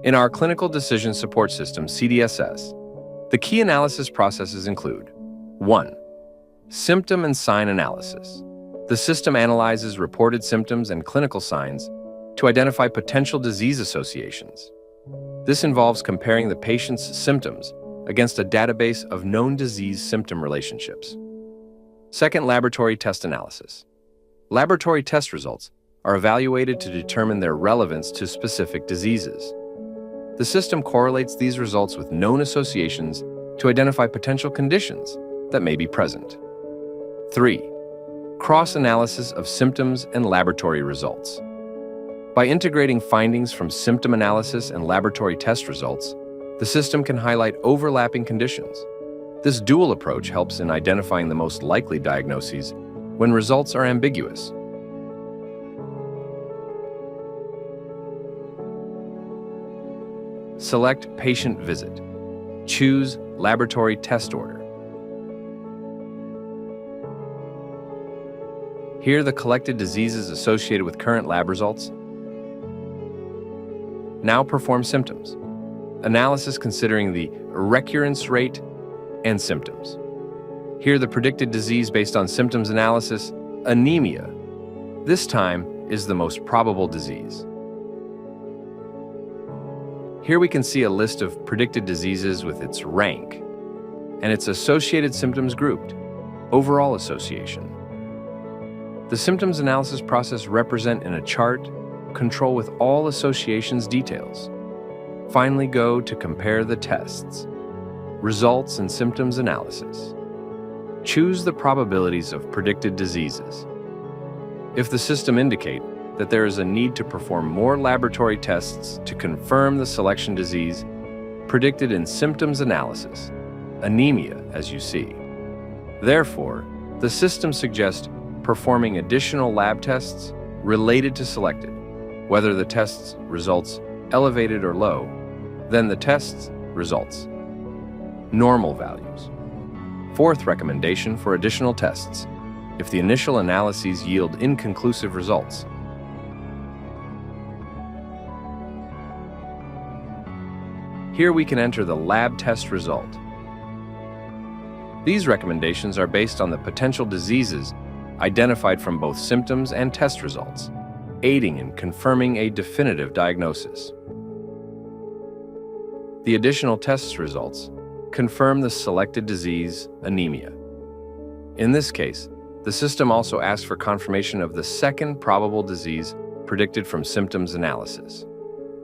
In our Clinical Decision Support System, CDSS, the key analysis processes include 1. Symptom and sign analysis. The system analyzes reported symptoms and clinical signs to identify potential disease associations. This involves comparing the patient's symptoms against a database of known disease-symptom relationships. Second, laboratory test analysis. Laboratory test results are evaluated to determine their relevance to specific diseases. The system correlates these results with known associations to identify potential conditions that may be present. 3. Cross-analysis of symptoms and laboratory results. By integrating findings from symptom analysis and laboratory test results, the system can highlight overlapping conditions. This dual approach helps in identifying the most likely diagnoses when results are ambiguous. Select patient visit. Choose laboratory test order. Here are the collected diseases associated with current lab results. Now perform symptoms. Analysis considering the recurrence rate and symptoms. Here the predicted disease based on symptoms analysis, anemia. This time is the most probable disease. Here we can see a list of predicted diseases with its rank and its associated symptoms grouped, overall association. The symptoms analysis process represent in a chart control with all associations details. Finally, go to compare the tests, results and symptoms analysis. Choose the probabilities of predicted diseases. If the system indicate that there is a need to perform more laboratory tests to confirm the selection disease predicted in symptoms analysis, anemia, as you see. Therefore, the system suggests performing additional lab tests related to selected, whether the test's results elevated or low, then the test's results, normal values. Fourth recommendation for additional tests, if the initial analyses yield inconclusive results. Here we can enter the lab test result. These recommendations are based on the potential diseases identified from both symptoms and test results, aiding in confirming a definitive diagnosis. The additional test results confirm the selected disease, anemia. In this case, the system also asks for confirmation of the second probable disease predicted from symptoms analysis.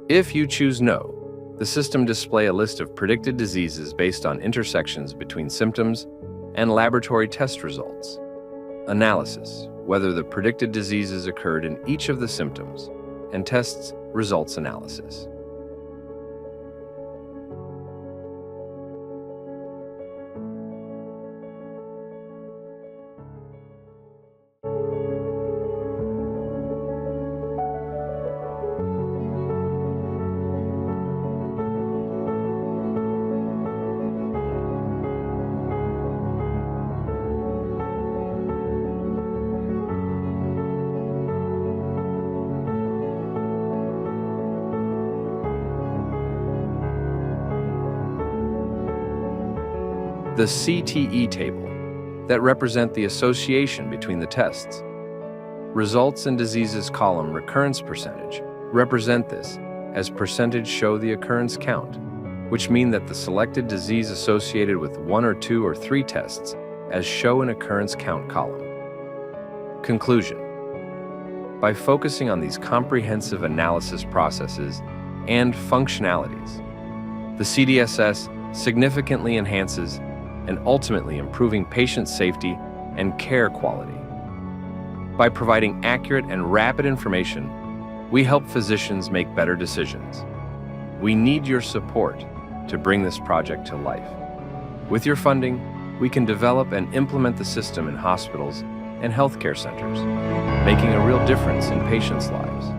If you choose no, the system displays a list of predicted diseases based on intersections between symptoms and laboratory test results. Analysis, whether the predicted diseases occurred in each of the symptoms, and tests results analysis. The CTE table that represent the association between the tests. Results and diseases column recurrence percentage represent this as percentage show the occurrence count, which mean that the selected disease associated with 1 or 2 or 3 tests as show an occurrence count column. Conclusion. By focusing on these comprehensive analysis processes and functionalities, the CDSS significantly enhances and ultimately improving patient safety and care quality. By providing accurate and rapid information, we help physicians make better decisions. We need your support to bring this project to life. With your funding, we can develop and implement the system in hospitals and healthcare centers, making a real difference in patients' lives.